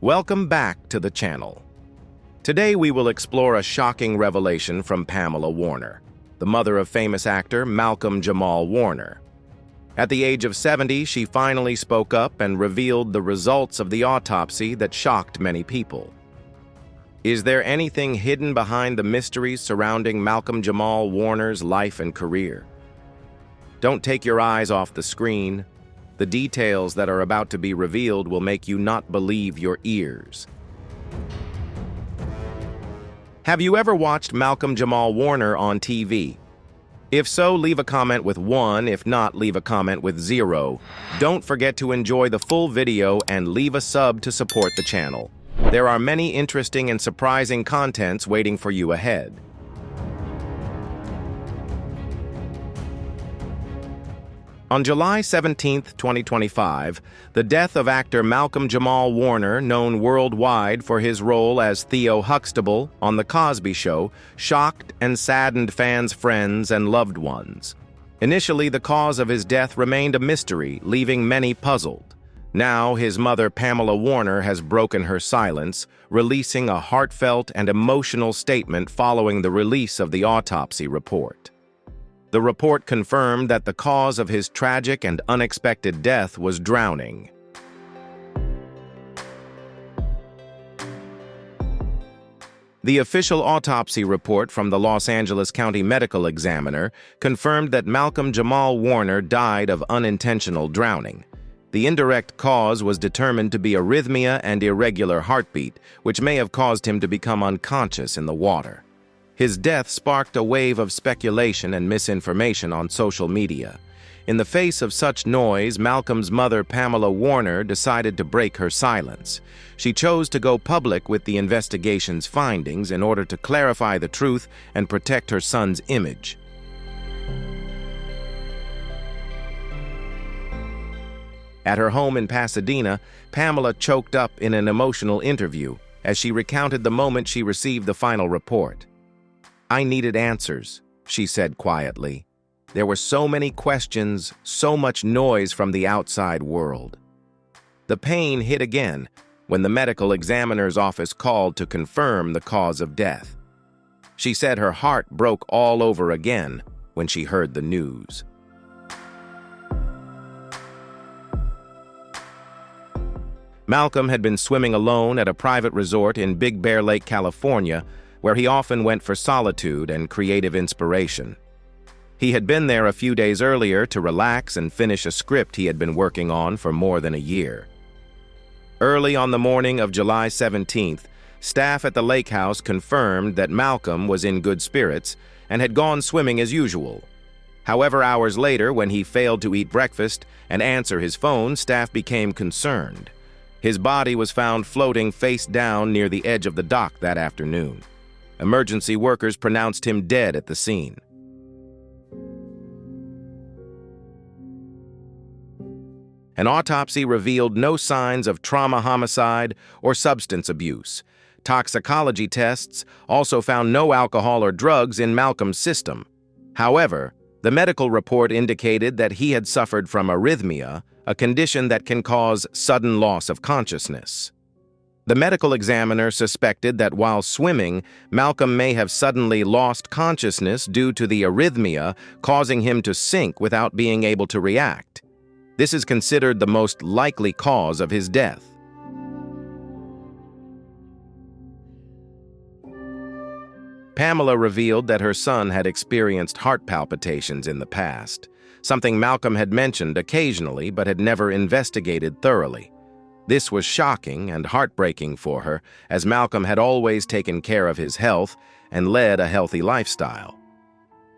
Welcome back to the channel. Today we will explore a shocking revelation from Pamela Warner, the mother of famous actor Malcolm Jamal Warner. At the age of 70, she finally spoke up and revealed the results of the autopsy that shocked many people. Is there anything hidden behind the mysteries surrounding Malcolm Jamal Warner's life and career? Don't take your eyes off the screen. The details that are about to be revealed will make you not believe your ears. Have you ever watched Malcolm Jamal Warner on TV? If so, leave a comment with 1. If not, leave a comment with 0. Don't forget to enjoy the full video and leave a sub to support the channel. There are many interesting and surprising contents waiting for you ahead. On July 17, 2025, the death of actor Malcolm Jamal Warner, known worldwide for his role as Theo Huxtable on The Cosby Show, shocked and saddened fans, friends, and loved ones. Initially, the cause of his death remained a mystery, leaving many puzzled. Now, his mother, Pamela Warner, has broken her silence, releasing a heartfelt and emotional statement following the release of the autopsy report. The report confirmed that the cause of his tragic and unexpected death was drowning. The official autopsy report from the Los Angeles County Medical Examiner confirmed that Malcolm Jamal Warner died of unintentional drowning. The indirect cause was determined to be arrhythmia and irregular heartbeat, which may have caused him to become unconscious in the water. His death sparked a wave of speculation and misinformation on social media. In the face of such noise, Malcolm's mother, Pamela Warner, decided to break her silence. She chose to go public with the investigation's findings in order to clarify the truth and protect her son's image. At her home in Pasadena, Pamela choked up in an emotional interview as she recounted the moment she received the final report. "I needed answers," she said quietly. "There were so many questions, so much noise from the outside world." The pain hit again when the medical examiner's office called to confirm the cause of death. She said her heart broke all over again when she heard the news. Malcolm had been swimming alone at a private resort in Big Bear Lake, California, where he often went for solitude and creative inspiration. He had been there a few days earlier to relax and finish a script he had been working on for more than a year. Early on the morning of July 17th, staff at the lake house confirmed that Malcolm was in good spirits and had gone swimming as usual. However, hours later, when he failed to eat breakfast and answer his phone, staff became concerned. His body was found floating face down near the edge of the dock that afternoon. Emergency workers pronounced him dead at the scene. An autopsy revealed no signs of trauma, homicide, or substance abuse. Toxicology tests also found no alcohol or drugs in Malcolm's system. However, the medical report indicated that he had suffered from arrhythmia, a condition that can cause sudden loss of consciousness. The medical examiner suspected that while swimming, Malcolm may have suddenly lost consciousness due to the arrhythmia, causing him to sink without being able to react. This is considered the most likely cause of his death. Pamela revealed that her son had experienced heart palpitations in the past, something Malcolm had mentioned occasionally but had never investigated thoroughly. This was shocking and heartbreaking for her, as Malcolm had always taken care of his health and led a healthy lifestyle.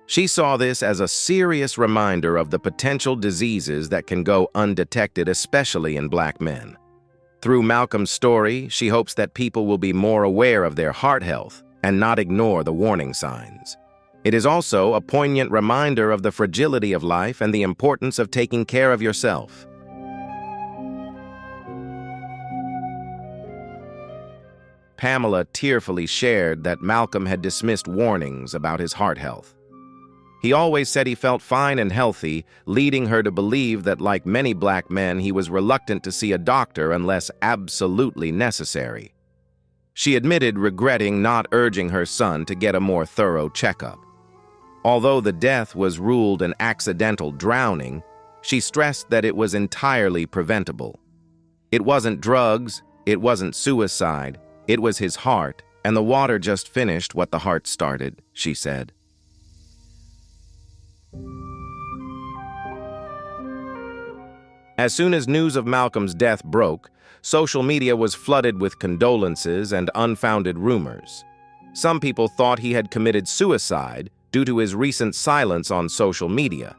She saw this as a serious reminder of the potential diseases that can go undetected, especially in Black men. Through Malcolm's story, she hopes that people will be more aware of their heart health and not ignore the warning signs. It is also a poignant reminder of the fragility of life and the importance of taking care of yourself. Pamela tearfully shared that Malcolm had dismissed warnings about his heart health. He always said he felt fine and healthy, leading her to believe that, like many black men, he was reluctant to see a doctor unless absolutely necessary. She admitted regretting not urging her son to get a more thorough checkup. Although the death was ruled an accidental drowning, she stressed that it was entirely preventable. It wasn't drugs, it wasn't suicide, it was his heart, and the water just finished what the heart started, she said. As soon as news of Malcolm's death broke, social media was flooded with condolences and unfounded rumors. Some people thought he had committed suicide due to his recent silence on social media.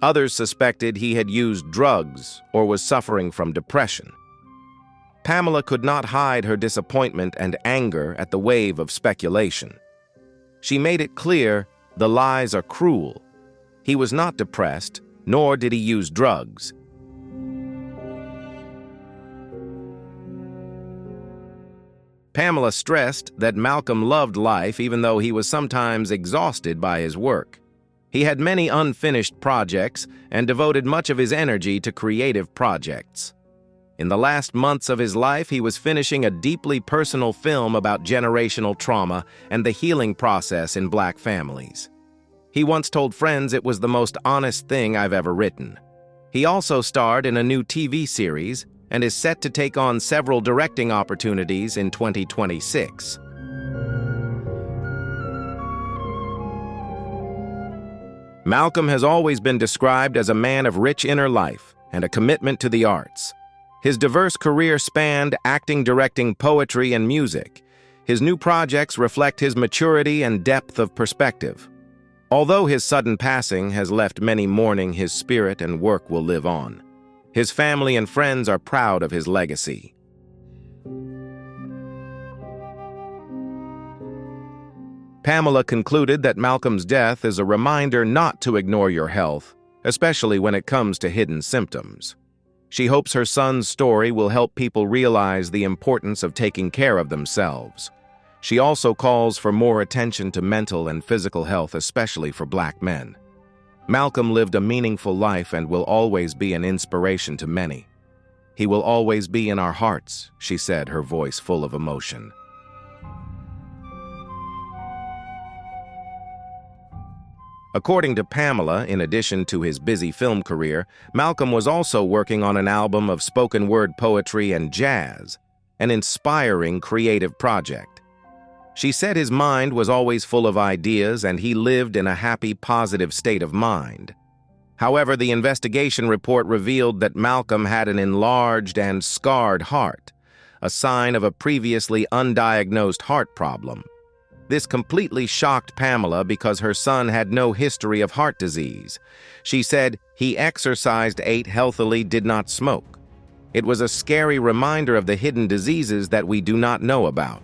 Others suspected he had used drugs or was suffering from depression. Pamela could not hide her disappointment and anger at the wave of speculation. She made it clear the lies are cruel. He was not depressed, nor did he use drugs. Pamela stressed that Malcolm loved life even though he was sometimes exhausted by his work. He had many unfinished projects and devoted much of his energy to creative projects. In the last months of his life, he was finishing a deeply personal film about generational trauma and the healing process in black families. He once told friends it was the most honest thing I've ever written. He also starred in a new TV series and is set to take on several directing opportunities in 2026. Malcolm has always been described as a man of rich inner life and a commitment to the arts. His diverse career spanned acting, directing, poetry, and music. His new projects reflect his maturity and depth of perspective. Although his sudden passing has left many mourning, his spirit and work will live on. His family and friends are proud of his legacy. Pamela concluded that Malcolm's death is a reminder not to ignore your health, especially when it comes to hidden symptoms. She hopes her son's story will help people realize the importance of taking care of themselves. She also calls for more attention to mental and physical health, especially for black men. Malcolm lived a meaningful life and will always be an inspiration to many. He will always be in our hearts, she said, her voice full of emotion. According to Pamela, in addition to his busy film career, Malcolm was also working on an album of spoken word poetry and jazz, an inspiring creative project. She said his mind was always full of ideas and he lived in a happy, positive state of mind. However, the investigation report revealed that Malcolm had an enlarged and scarred heart, a sign of a previously undiagnosed heart problem. This completely shocked Pamela because her son had no history of heart disease. She said he exercised, ate healthily, did not smoke. It was a scary reminder of the hidden diseases that we do not know about.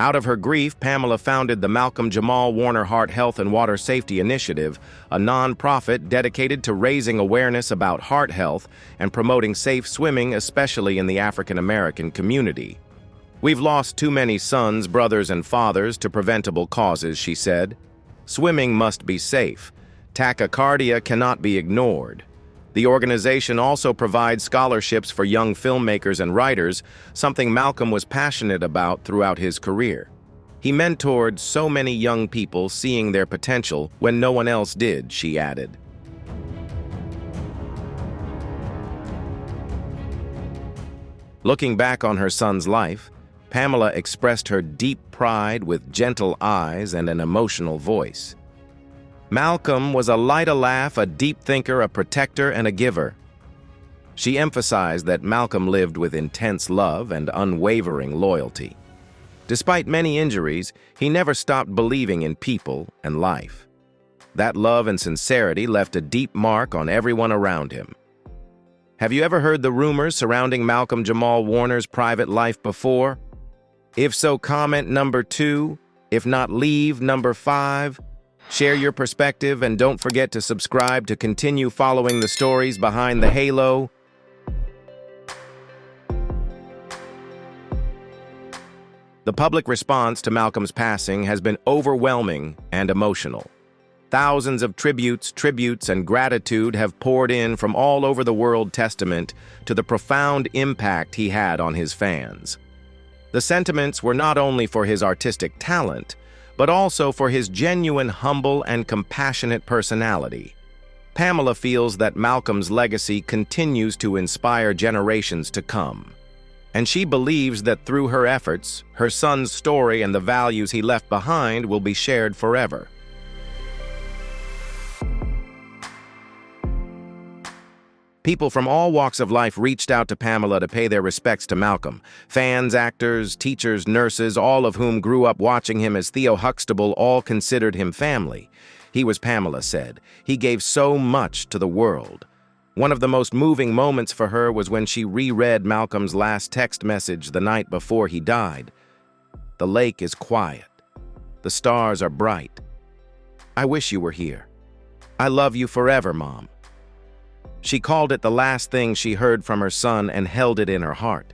Out of her grief, Pamela founded the Malcolm Jamal Warner Heart Health and Water Safety Initiative, a nonprofit dedicated to raising awareness about heart health and promoting safe swimming, especially in the African American community. We've lost too many sons, brothers, and fathers to preventable causes, she said. Swimming must be safe. Tachycardia cannot be ignored. The organization also provides scholarships for young filmmakers and writers, something Malcolm was passionate about throughout his career. He mentored so many young people seeing their potential when no one else did, she added. Looking back on her son's life, Pamela expressed her deep pride with gentle eyes and an emotional voice. Malcolm was a light, a laugh, a deep thinker, a protector, and a giver. She emphasized that Malcolm lived with intense love and unwavering loyalty. Despite many injuries, he never stopped believing in people and life. That love and sincerity left a deep mark on everyone around him. Have you ever heard the rumors surrounding Malcolm Jamal Warner's private life before? If so, comment number 2. If not, leave number 5. Share your perspective and don't forget to subscribe to continue following the stories behind the halo. The The public response to Malcolm's passing has been overwhelming and emotional. Thousands of tributes, and gratitude have poured in from all over the world, testament to the profound impact he had on his fans. The sentiments were not only for his artistic talent, but also for his genuine, humble, and compassionate personality. Pamela feels that Malcolm's legacy continues to inspire generations to come, and she believes that through her efforts, her son's story and the values he left behind will be shared forever. People from all walks of life reached out to Pamela to pay their respects to Malcolm. Fans, actors, teachers, nurses, all of whom grew up watching him as Theo Huxtable, all considered him family. He was, Pamela said, he gave so much to the world. One of the most moving moments for her was when she reread Malcolm's last text message the night before he died. "The lake is quiet. The stars are bright. I wish you were here. I love you forever, Mom." She called it the last thing she heard from her son and held it in her heart.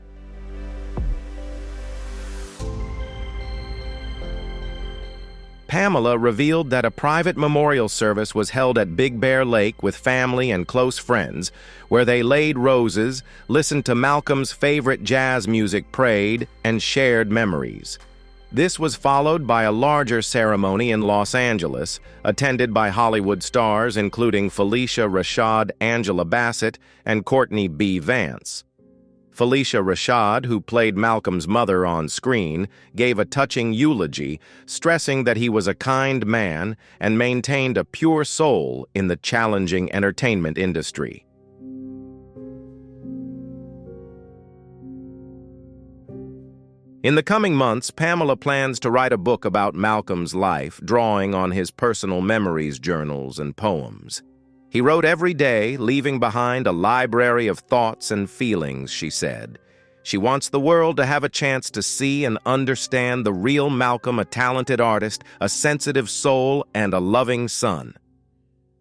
Pamela revealed that a private memorial service was held at Big Bear Lake with family and close friends, where they laid roses, listened to Malcolm's favorite jazz music, prayed, and shared memories. This was followed by a larger ceremony in Los Angeles, attended by Hollywood stars including Felicia Rashad, Angela Bassett, and Courtney B. Vance. Felicia Rashad, who played Malcolm's mother on screen, gave a touching eulogy, stressing that he was a kind man and maintained a pure soul in the challenging entertainment industry. In the coming months, Pamela plans to write a book about Malcolm's life, drawing on his personal memories, journals, and poems. He wrote every day, leaving behind a library of thoughts and feelings, she said. She wants the world to have a chance to see and understand the real Malcolm, a talented artist, a sensitive soul, and a loving son.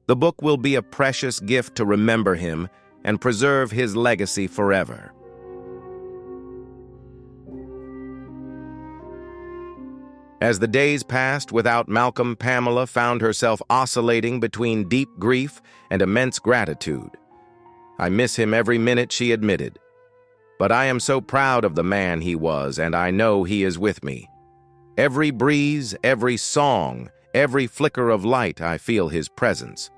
The book will be a precious gift to remember him and preserve his legacy forever. As the days passed without Malcolm, Pamela found herself oscillating between deep grief and immense gratitude. "I miss him every minute," she admitted. "But I am so proud of the man he was, and I know he is with me. Every breeze, every song, every flicker of light, I feel his presence."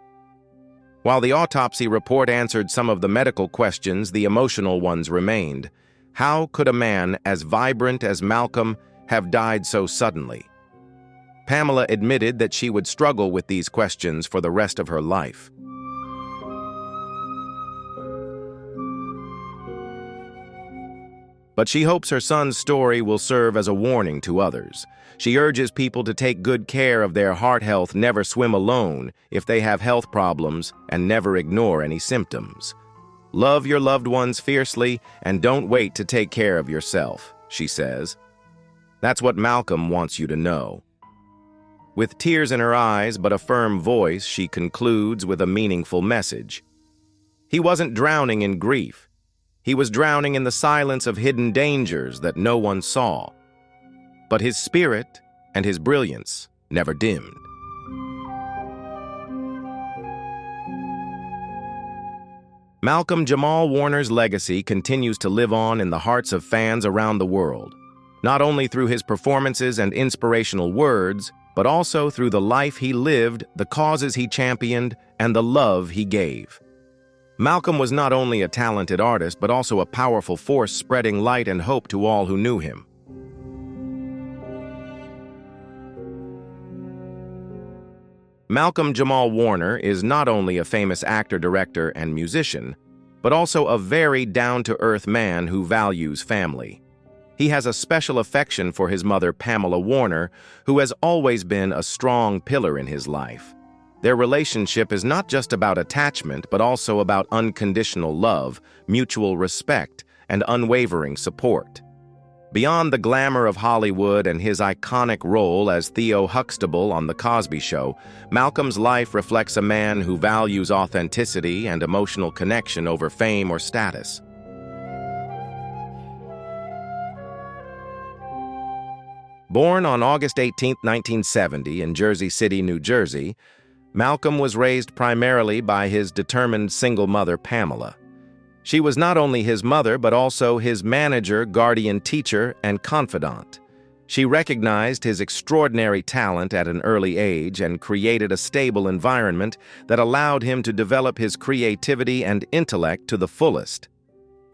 While the autopsy report answered some of the medical questions, the emotional ones remained. How could a man as vibrant as Malcolm have died so suddenly? Pamela admitted that she would struggle with these questions for the rest of her life. But she hopes her son's story will serve as a warning to others. She urges people to take good care of their heart health, never swim alone if they have health problems, and never ignore any symptoms. Love your loved ones fiercely and don't wait to take care of yourself, she says. That's what Malcolm wants you to know. With tears in her eyes but a firm voice, she concludes with a meaningful message. He wasn't drowning in grief. He was drowning in the silence of hidden dangers that no one saw. But his spirit and his brilliance never dimmed. Malcolm Jamal Warner's legacy continues to live on in the hearts of fans around the world, not only through his performances and inspirational words, but also through the life he lived, the causes he championed, and the love he gave. Malcolm was not only a talented artist, but also a powerful force spreading light and hope to all who knew him. Malcolm Jamal Warner is not only a famous actor, director, and musician, but also a very down-to-earth man who values family. He has a special affection for his mother, Pamela Warner, who has always been a strong pillar in his life. Their relationship is not just about attachment, but also about unconditional love, mutual respect, and unwavering support. Beyond the glamour of Hollywood and his iconic role as Theo Huxtable on The Cosby Show, Malcolm's life reflects a man who values authenticity and emotional connection over fame or status. Born on August 18, 1970, in Jersey City, New Jersey, Malcolm was raised primarily by his determined single mother, Pamela. She was not only his mother, but also his manager, guardian teacher, and confidant. She recognized his extraordinary talent at an early age and created a stable environment that allowed him to develop his creativity and intellect to the fullest.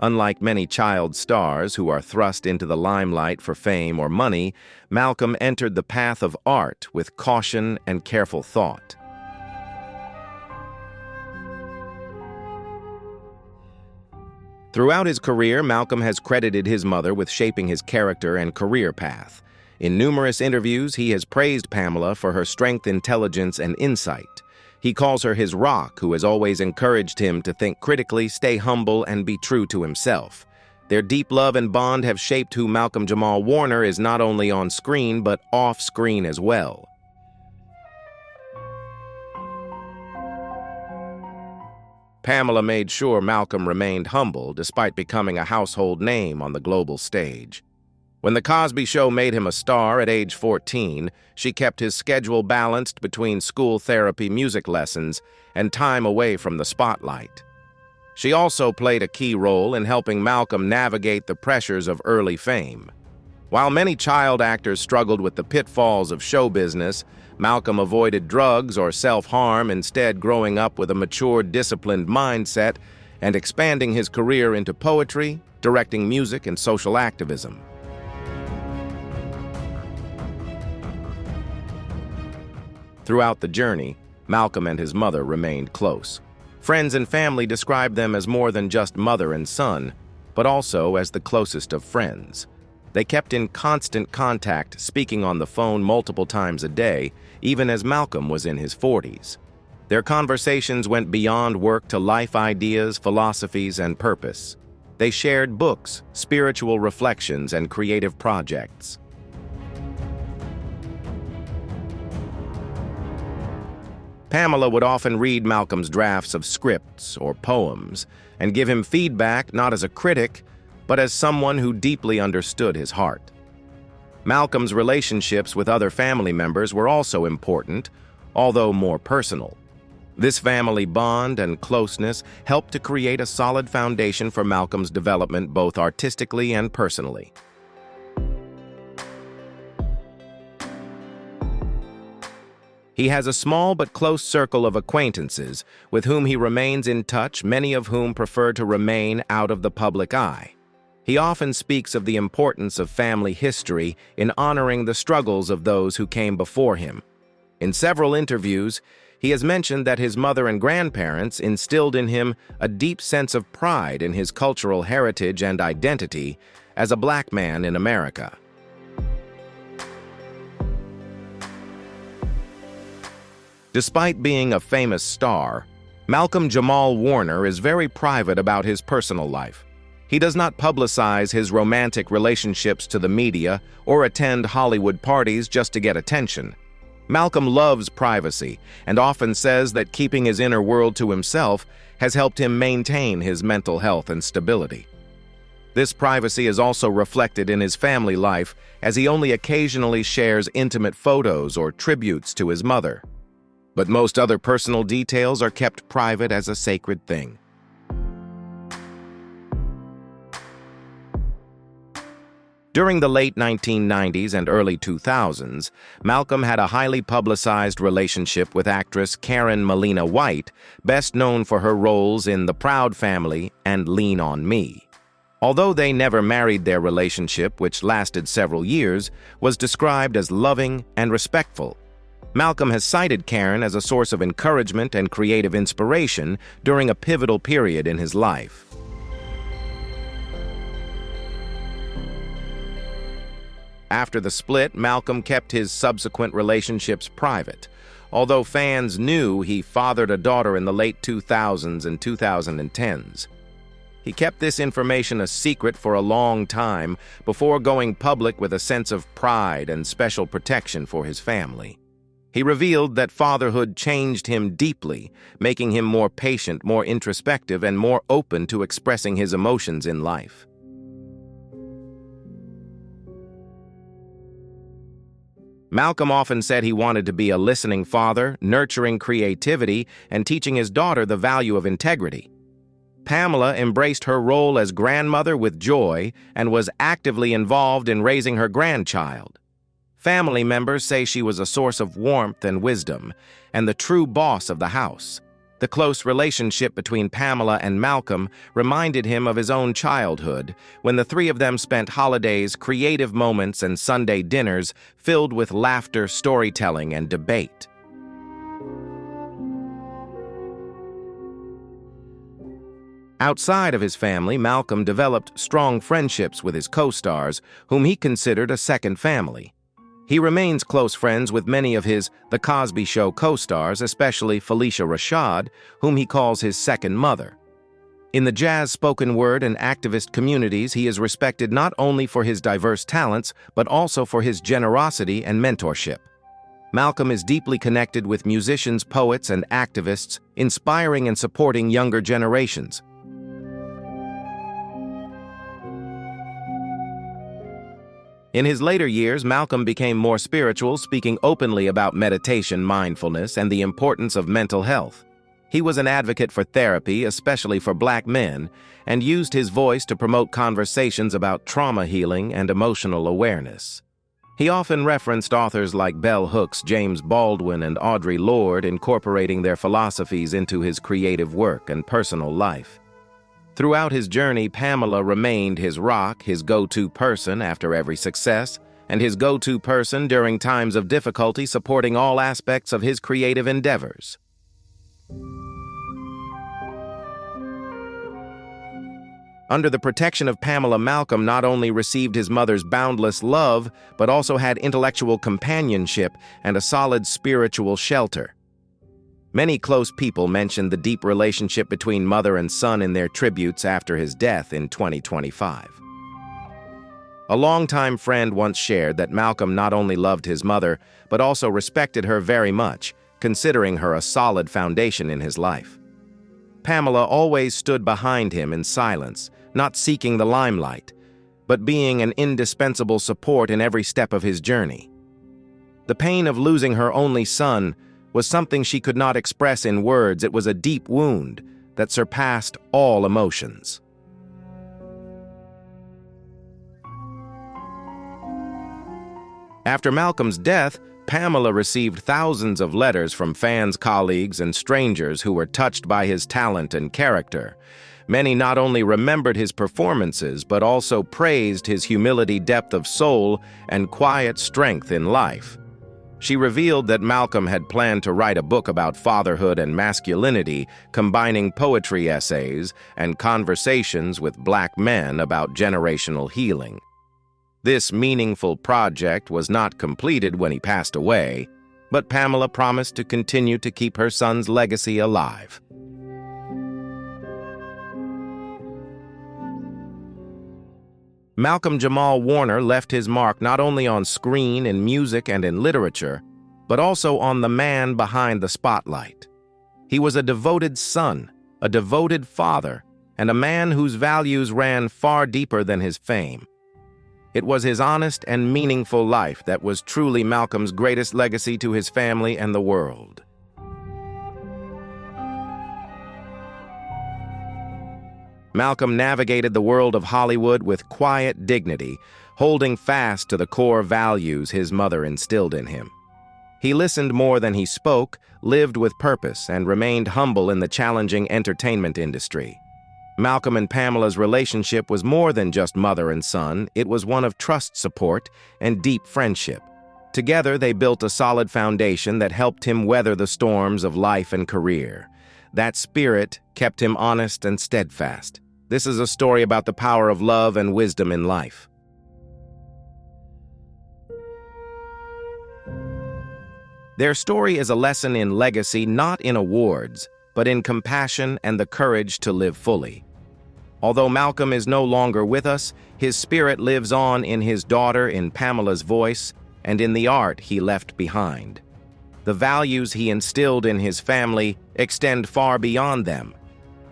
Unlike many child stars who are thrust into the limelight for fame or money, Malcolm entered the path of art with caution and careful thought. Throughout his career, Malcolm has credited his mother with shaping his character and career path. In numerous interviews, he has praised Pamela for her strength, intelligence, and insight. He calls her his rock, who has always encouraged him to think critically, stay humble, and be true to himself. Their deep love and bond have shaped who Malcolm Jamal Warner is not only on screen, but off-screen as well. Pamela made sure Malcolm remained humble despite becoming a household name on the global stage. When The Cosby Show made him a star at age 14, she kept his schedule balanced between school therapy, music lessons, and time away from the spotlight. She also played a key role in helping Malcolm navigate the pressures of early fame. While many child actors struggled with the pitfalls of show business, Malcolm avoided drugs or self-harm, instead growing up with a mature, disciplined mindset and expanding his career into poetry, directing music, and social activism. Throughout the journey, Malcolm and his mother remained close. Friends and family described them as more than just mother and son, but also as the closest of friends. They kept in constant contact, speaking on the phone multiple times a day, even as Malcolm was in his 40s. Their conversations went beyond work to life ideas, philosophies, and purpose. They shared books, spiritual reflections, and creative projects. Pamela would often read Malcolm's drafts of scripts or poems and give him feedback not as a critic, but as someone who deeply understood his heart. Malcolm's relationships with other family members were also important, although more personal. This family bond and closeness helped to create a solid foundation for Malcolm's development both artistically and personally. He has a small but close circle of acquaintances with whom he remains in touch, many of whom prefer to remain out of the public eye. He often speaks of the importance of family history in honoring the struggles of those who came before him. In several interviews, he has mentioned that his mother and grandparents instilled in him a deep sense of pride in his cultural heritage and identity as a Black man in America. Despite being a famous star, Malcolm Jamal Warner is very private about his personal life. He does not publicize his romantic relationships to the media or attend Hollywood parties just to get attention. Malcolm loves privacy and often says that keeping his inner world to himself has helped him maintain his mental health and stability. This privacy is also reflected in his family life, as he only occasionally shares intimate photos or tributes to his mother. But most other personal details are kept private as a sacred thing. During the late 1990s and early 2000s, Malcolm had a highly publicized relationship with actress Karen Melina White, best known for her roles in The Proud Family and Lean on Me. Although they never married, their relationship, which lasted several years, was described as loving and respectful. Malcolm has cited Karen as a source of encouragement and creative inspiration during a pivotal period in his life. After the split, Malcolm kept his subsequent relationships private, although fans knew he fathered a daughter in the late 2000s and 2010s. He kept this information a secret for a long time before going public with a sense of pride and special protection for his family. He revealed that fatherhood changed him deeply, making him more patient, more introspective, and more open to expressing his emotions in life. Malcolm often said he wanted to be a listening father, nurturing creativity, and teaching his daughter the value of integrity. Pamela embraced her role as grandmother with joy and was actively involved in raising her grandchild. Family members say she was a source of warmth and wisdom, and the true boss of the house. The close relationship between Pamela and Malcolm reminded him of his own childhood, when the three of them spent holidays, creative moments, and Sunday dinners filled with laughter, storytelling, and debate. Outside of his family, Malcolm developed strong friendships with his co-stars, whom he considered a second family. He remains close friends with many of his The Cosby Show co-stars, especially Felicia Rashad, whom he calls his second mother. In the jazz spoken word and activist communities, he is respected not only for his diverse talents, but also for his generosity and mentorship. Malcolm is deeply connected with musicians, poets, and activists, inspiring and supporting younger generations. In his later years, Malcolm became more spiritual, speaking openly about meditation, mindfulness, and the importance of mental health. He was an advocate for therapy, especially for Black men, and used his voice to promote conversations about trauma healing and emotional awareness. He often referenced authors like Bell Hooks, James Baldwin, and Audre Lorde, incorporating their philosophies into his creative work and personal life. Throughout his journey, Pamela remained his rock, his go-to person after every success, and his go-to person during times of difficulty, supporting all aspects of his creative endeavors. Under the protection of Pamela, Malcolm not only received his mother's boundless love, but also had intellectual companionship and a solid spiritual shelter. Many close people mentioned the deep relationship between mother and son in their tributes after his death in 2025. A longtime friend once shared that Malcolm not only loved his mother, but also respected her very much, considering her a solid foundation in his life. Pamela always stood behind him in silence, not seeking the limelight, but being an indispensable support in every step of his journey. The pain of losing her only son was something she could not express in words. It was a deep wound that surpassed all emotions. After Malcolm's death, Pamela received thousands of letters from fans, colleagues, and strangers who were touched by his talent and character. Many not only remembered his performances, but also praised his humility, depth of soul, and quiet strength in life. She revealed that Malcolm had planned to write a book about fatherhood and masculinity, combining poetry essays and conversations with Black men about generational healing. This meaningful project was not completed when he passed away, but Pamela promised to continue to keep her son's legacy alive. Malcolm Jamal Warner left his mark not only on screen, in music, and in literature, but also on the man behind the spotlight. He was a devoted son, a devoted father, and a man whose values ran far deeper than his fame. It was his honest and meaningful life that was truly Malcolm's greatest legacy to his family and the world. Malcolm navigated the world of Hollywood with quiet dignity, holding fast to the core values his mother instilled in him. He listened more than he spoke, lived with purpose, and remained humble in the challenging entertainment industry. Malcolm and Pamela's relationship was more than just mother and son. It was one of trust, support, and deep friendship. Together, they built a solid foundation that helped him weather the storms of life and career. That spirit kept him honest and steadfast. This is a story about the power of love and wisdom in life. Their story is a lesson in legacy, not in awards, but in compassion and the courage to live fully. Although Malcolm is no longer with us, his spirit lives on in his daughter, in Pamela's voice, and in the art he left behind. The values he instilled in his family extend far beyond them.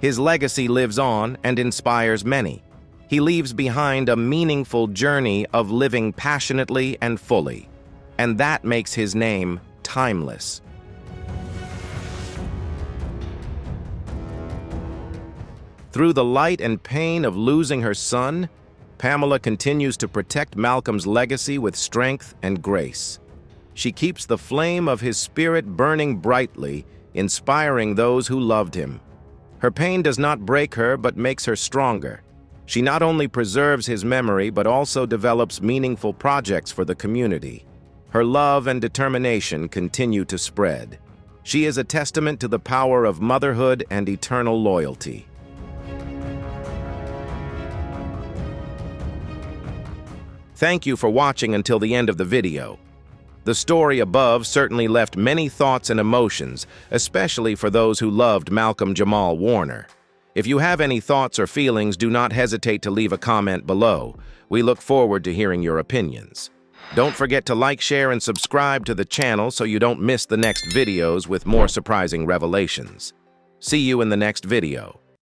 His legacy lives on and inspires many. He leaves behind a meaningful journey of living passionately and fully. and that makes his name timeless. Through the light and pain of losing her son, Pamela continues to protect Malcolm's legacy with strength and grace. She keeps the flame of his spirit burning brightly, inspiring those who loved him. Her pain does not break her, but makes her stronger. She not only preserves his memory, but also develops meaningful projects for the community. Her love and determination continue to spread. She is a testament to the power of motherhood and eternal loyalty. Thank you for watching until the end of the video. The story above certainly left many thoughts and emotions, especially for those who loved Malcolm Jamal Warner. If you have any thoughts or feelings, do not hesitate to leave a comment below. We look forward to hearing your opinions. Don't forget to like, share, and subscribe to the channel so you don't miss the next videos with more surprising revelations. See you in the next video.